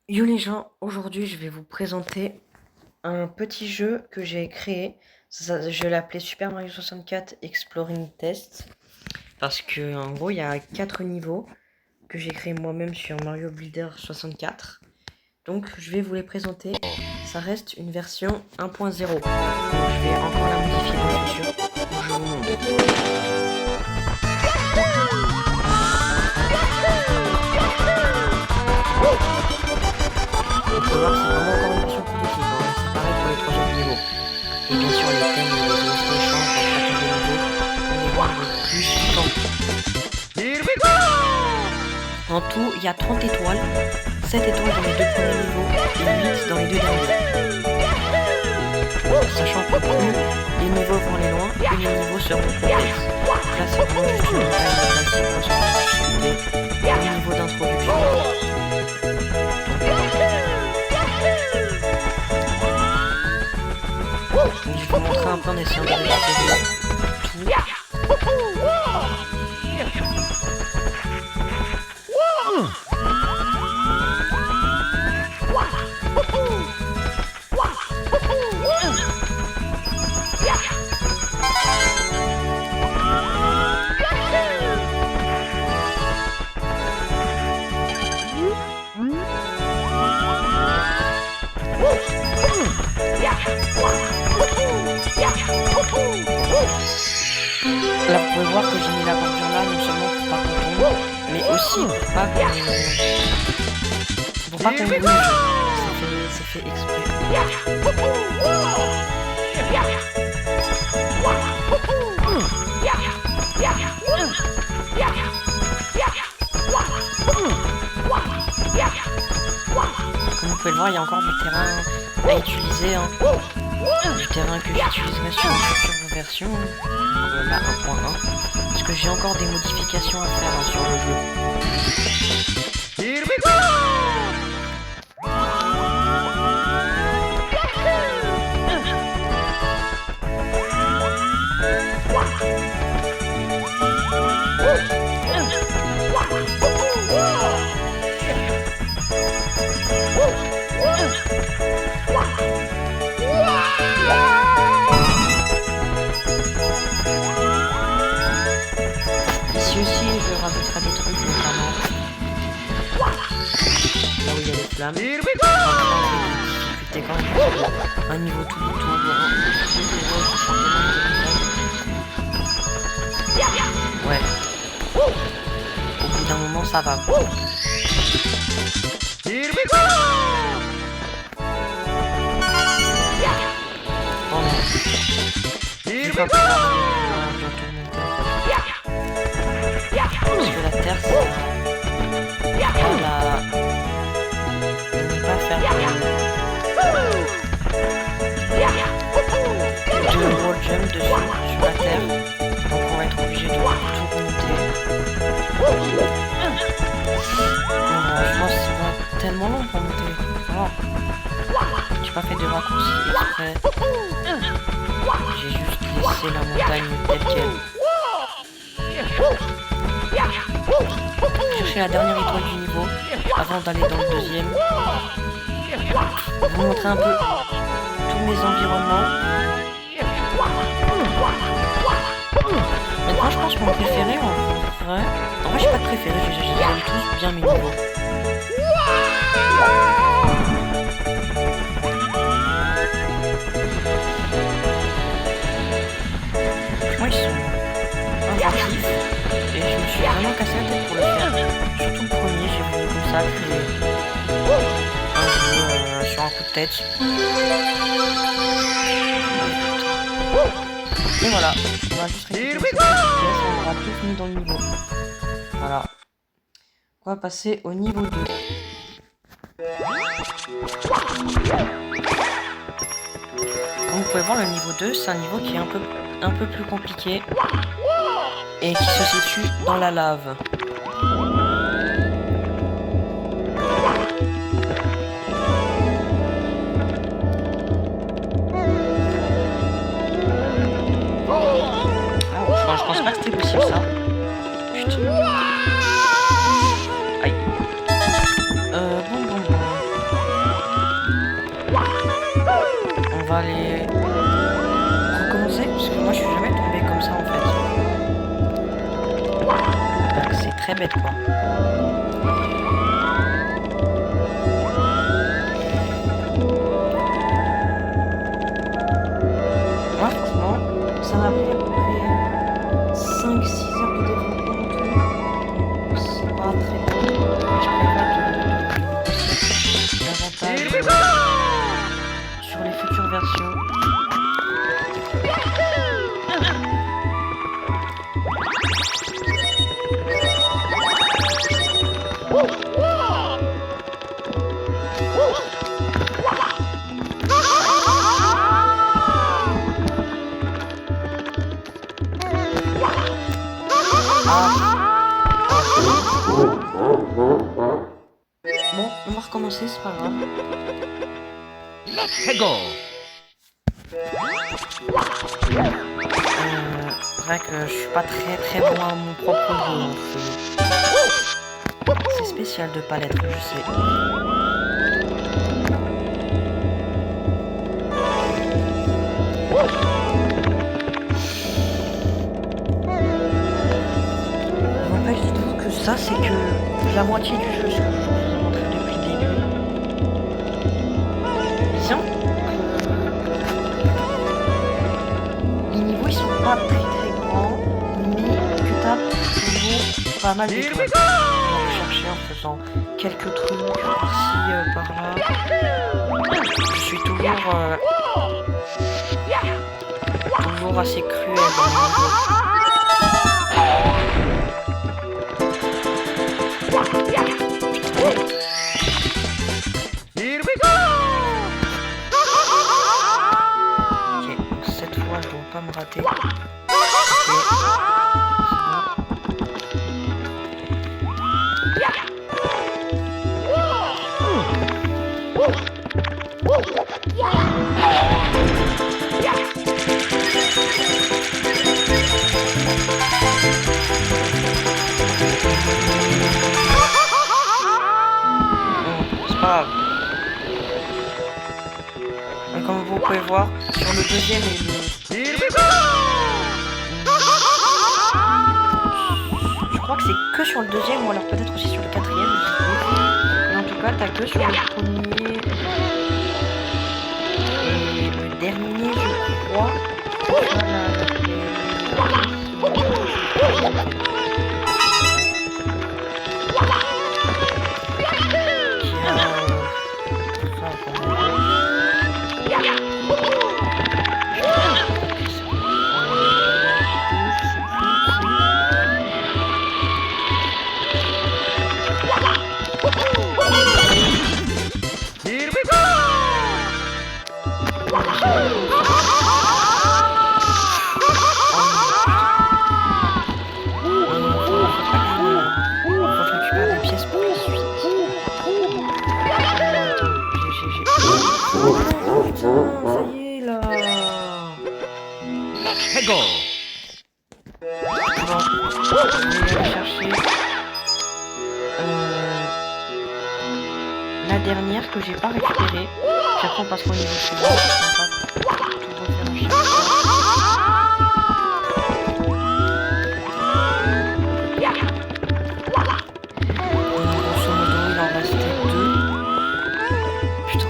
Yo les gens, aujourd'hui je vais vous présenter un petit jeu que j'ai créé. Je l'ai appelé Super Mario 64 Exploring Test. Parce que en gros il y a 4 niveaux que j'ai créé moi-même sur Mario Builder 64. Donc je vais vous les présenter. Ça reste une version 1.0. Donc je vais encore la modifier dans le futur. Donc, je vous montre. On peut voir que c'est vraiment encore une version primitive, hein. C'est pareil pour les 3 autres niveaux. Et bien sûr, les thèmes et les OST changent dans chacun des niveaux pour les rendre plus vivants. En tout, il y a 30 étoiles, 7 étoiles dans les 2 premiers niveaux et 8 dans les 2 derniers. Sachant que plus les niveaux vont aller loin, plus les niveaux seront complexes. Donc là, c'est vraiment juste une taille classique pour cette difficulté. Le niveau d'introduction. Je vais vous montrer un peu en essayant de récupérer tout. Là, vous pouvez voir que j'ai mis la bordure là, non seulement pour pas qu'on tombe, mais aussi pour pas qu'on bouge. C'est fait exprès. Comme vous pouvez le voir, il y a encore du terrain à utiliser, hein. Du terrain que j'utiliserai sur une future version, la 1.1, parce que j'ai encore des modifications à faire, hein, sur le jeu. Here we go! Ici aussi, je rajouterai des trucs, notamment là où il y a les flammes. Difficulté quand même, un niveau tout autour, ouais. Au bout d'un moment, ça va. Oh non. Je vais pas pouvoir bientôt monter en fait. Parce que la terre, ne pas faire de wall jump dessus, sur la terre. Donc on va être obligé de tout remonter. Je pense que ça va être tellement long pour monter. Oh. J'ai pas fait de raccourci exprès. J'ai juste laissé la montagne telle qu'elle. Chercher la dernière étoile du niveau avant d'aller dans le deuxième. Vous montrer un peu tous mes environnements. Maintenant je pense que mon préféré en vrai. En vrai j'ai pas de préféré, j'aime tous bien mes niveaux. Moi ils sont inventifs et je me suis vraiment cassé la tête pour le faire. Surtout le premier, j'ai voulu comme ça créer un jeu sur un coup de tête. Et voilà, on va juste récupérer cette petite pièce et on aura tout fini dans le niveau. Voilà. On va passer au niveau 2. Comme vous pouvez voir, le niveau 2, c'est un niveau qui est un peu plus compliqué et qui se situe dans la lave. Je pense pas que c'était possible ça. Putain. Aïe. Bon. va aller recommencer parce que moi je suis jamais tombé comme ça en fait. Donc c'est très bête quoi. Moi franchement, ça m'a pris à peu près 5-6 heures de développement en tout. C'est pas très bon. Je prévois davantage sur les futures versions. Bon, on va recommencer, c'est pas grave. Let's go. C'est vrai que je suis pas très bon à mon propre jeu. Hein. C'est spécial de pas l'être, je sais. N'empêche, dites-vous que ça, c'est que la moitié du jeu, ce que je vous ai montré depuis le début. Bien que les niveaux, ils sont pas très grands, mais que t'as toujours pas mal de trucs. On va chercher en faisant quelques trucs par-ci, par-là. Je suis toujours assez cruel dans mon jeu. Here we go. Ok, donc cette fois je dois pas me rater. C'est pas grave. Et comme vous pouvez voir, sur le deuxième et le... Here we go. Je crois que c'est que sur le deuxième ou alors peut-être aussi sur le quatrième, je sais plus. Mais en tout cas, t'as que sur le premier et le dernier, je crois. Here we go. Faut récupérer des pièces pour la suite. Putain, ça y est là. Let's go. Bon, je vais aller chercher la dernière que j'ai pas récupérée. J'apprends parce qu'on est suivant, je ne pas tout refaire à chaque fois. Grosso modo, il en restait 2. Putain.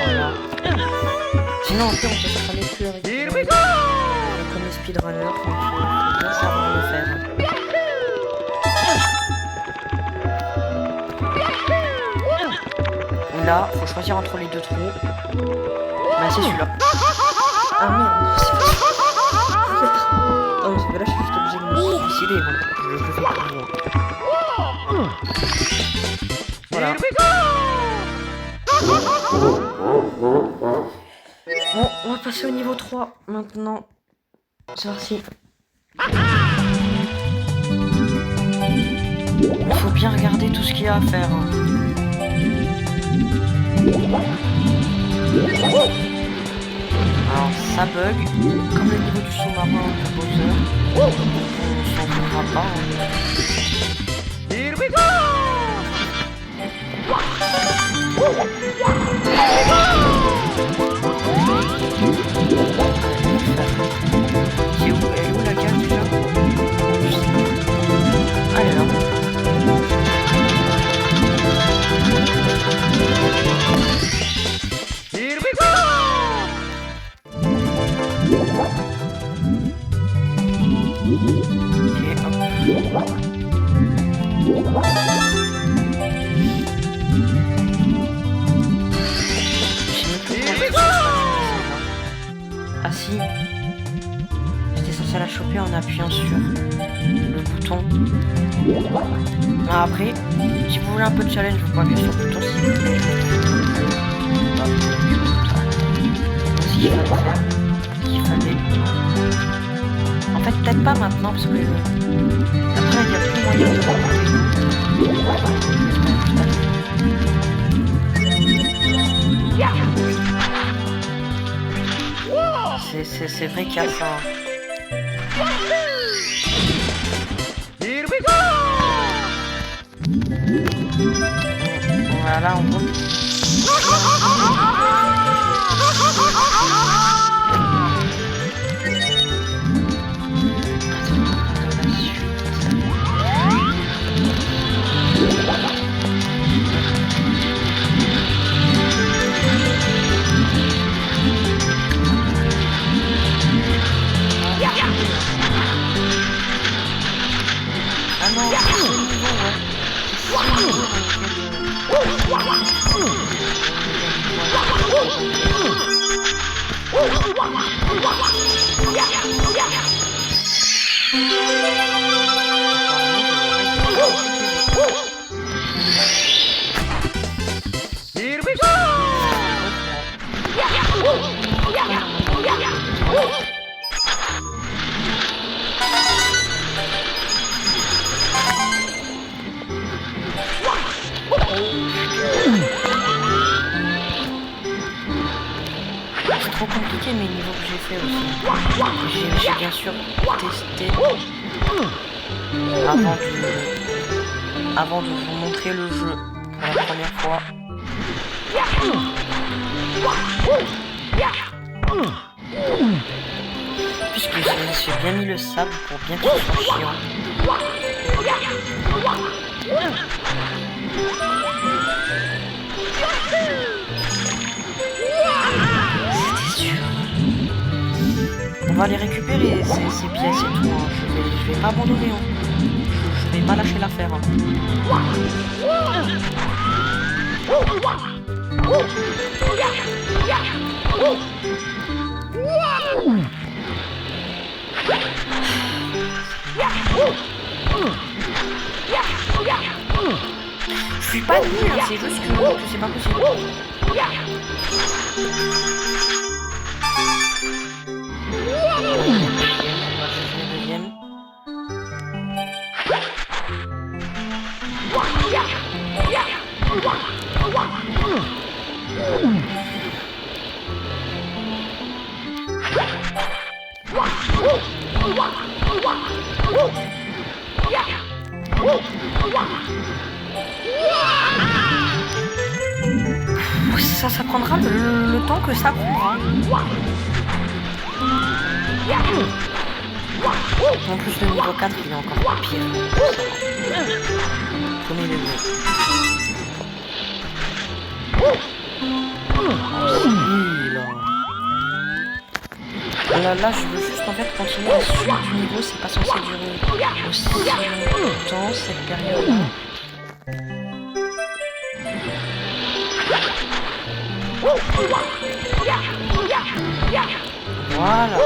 Voilà. Sinon, en fait, on peut se cramer plus avec comme les speedrunners, donc faut bien savoir le faire. Là, faut choisir entre les deux trous. Bah, c'est celui-là. Ah merde, c'est pas celui-là. Oh, parce que là, je suis juste obligé de me suicider. Bon, je le fais pour vous. Voilà. Bon, on va passer au niveau 3 maintenant. C'est parti. Il faut bien regarder tout ce qu'il y a à faire. Alors ça bug, comme le niveau du sous-marin de Bowser. On s'en foutra pas. Ah si, j'étais censé la choper en appuyant sur le bouton. Ah, après, si vous voulez un peu de challenge, vous pouvez appuyer sur le bouton si vous voulez. Ce qu'il fallait. En fait, peut-être pas maintenant parce que après il n'y a plus moyen de remonter. C'est vrai qu'il y a ça. Here we go! Voilà, en gros. Ah non, c'est le niveau, Here we go! C'est trop compliqué mes niveaux que j'ai fait aussi. J'ai bien sûr testé avant de vous montrer le jeu pour la première fois. Puisque j'ai bien mis le sable pour bien qu'il soit chiant. C'était sûr. On va aller récupérer ces pièces et tout. Hein. Je vais pas abandonner. Hein. Je vais pas lâcher l'affaire. Hein. Je suis pas nul, hein, c'est juste que c'est pas possible. Deuxième. Ça prendra le temps que ça prendra. En plus le niveau 4 il est encore pire. Premier degré. Là je veux juste en fait continuer la suite du niveau, c'est pas censé durer aussi longtemps cette période. Voilà.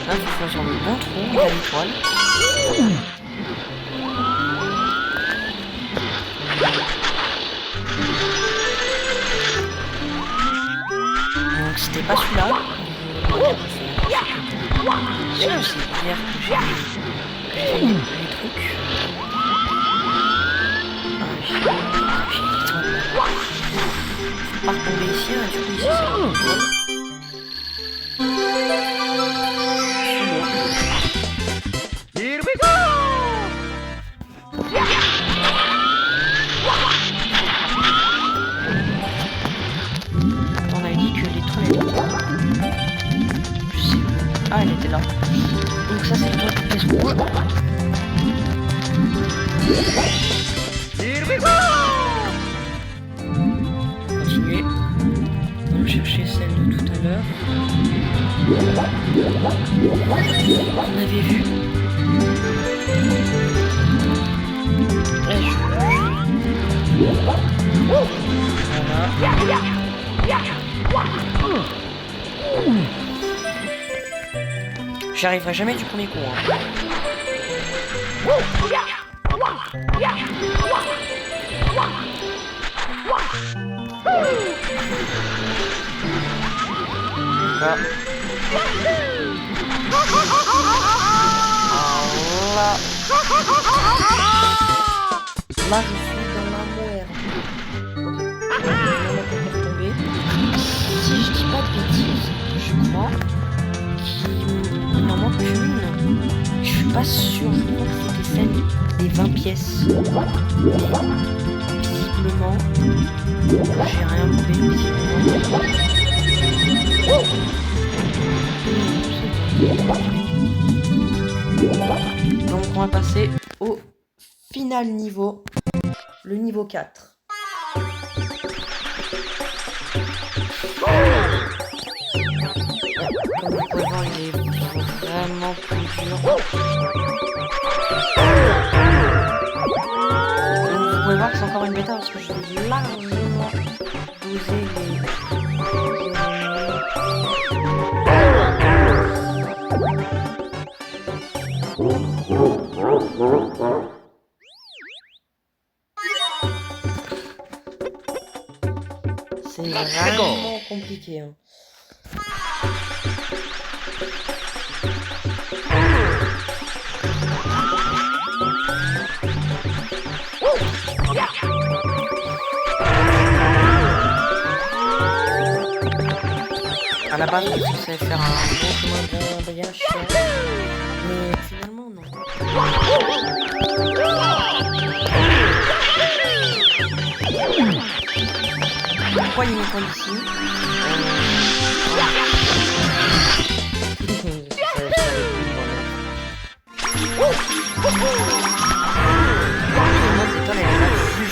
Là, il faut choisir le bon trou, il y a l'étoile. Donc, c'était pas celui-là. C'est hier que j'ai fait les trucs. J'ai l'étoile. Faut pas retomber ici, hein, du coup, ici, c'est l'étoile. Here we go! On avait dit que l'étoile était là. Je sais plus. Ah, elle était là. Donc ça, c'est l'étoile de pièce rouge. Here we go! Continuer. On va chercher celle de tout à l'heure. On avait vu. Là, voilà. J'y arriverai jamais du premier coup. Hein. Là. Là. Là, je suis dans la merde. Ok. Si je dis pas de bêtises, je crois qu'il m'en manque une. Je suis pas sûre, je crois que c'était celle des 20 pièces. Visiblement, j'ai rien loupé, visiblement. Donc on va passer au final niveau, le niveau 4. Comme vous pouvez voir, il est vraiment plus dur. Donc vous pouvez voir que c'est encore une bêta parce que je vais largement doser les... C'est vraiment compliqué. Hein. À la base, je pensais faire un bon chemin bien chiant, mais finalement non. Pourquoi il y a une école ici?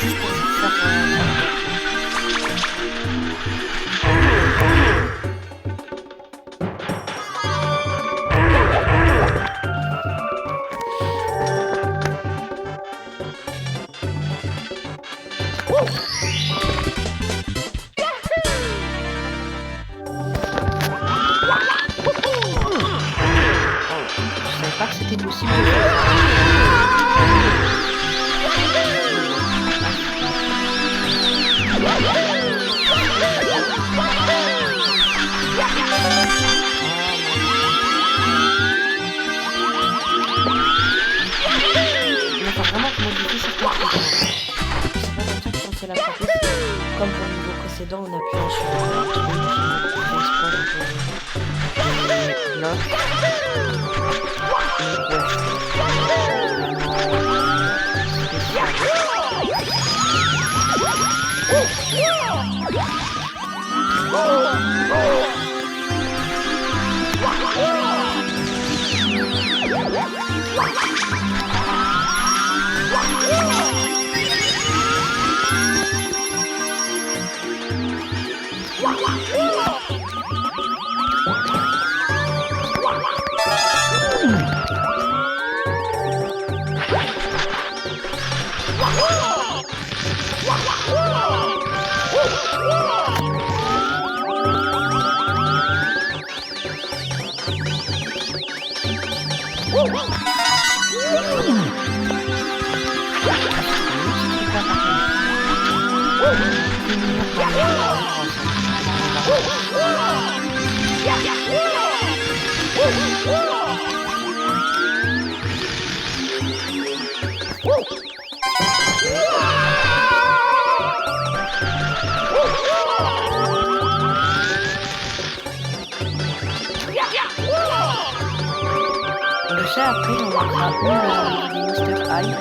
Juste pour faire pas que c'était possible de faire. Il faut vraiment modifier certains trucs. C'est pas comme ça que je pensais la frapper. Comme pour le niveau précédent, en appuyant sur le truc qui bloque. Je sais, après on mettra une des Mister Eye.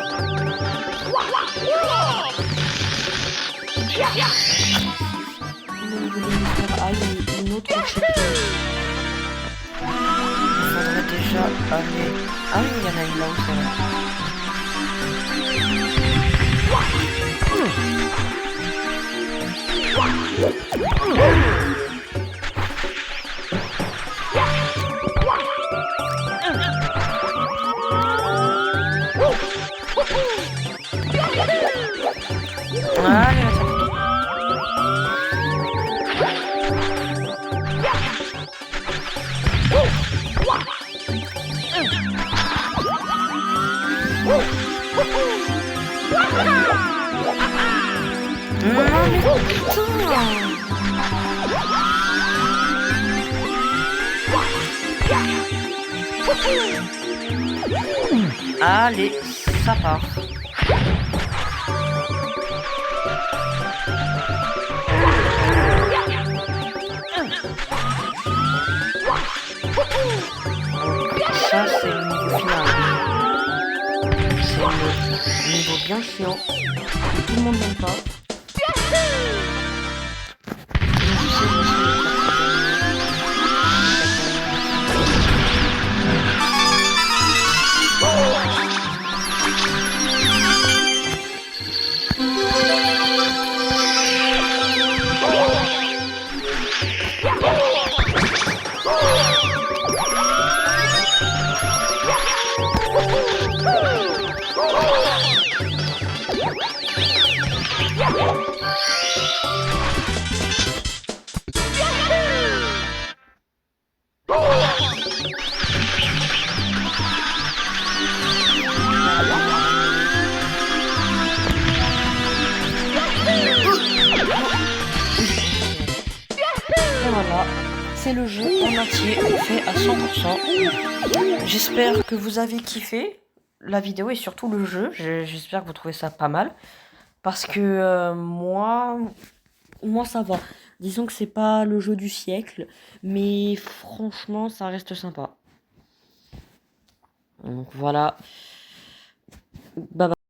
Une des Mister Eye et une autre checkpoint. Il faudrait déjà aller... Ah oui, il y en a une là où c'est vrai. Allez, là, ça photo. Non, mais putain. Allez, ça part. Ça, c'est le niveau final. C'est le niveau bien chiant. Tout le monde n'aime pas. Et voilà, c'est le jeu en entier fait à 100%. J'espère que vous avez kiffé la vidéo et surtout le jeu. J'espère que vous trouvez ça pas mal. Parce que moi ça va. Disons que c'est pas le jeu du siècle, mais franchement ça reste sympa. Donc voilà. Bye bye.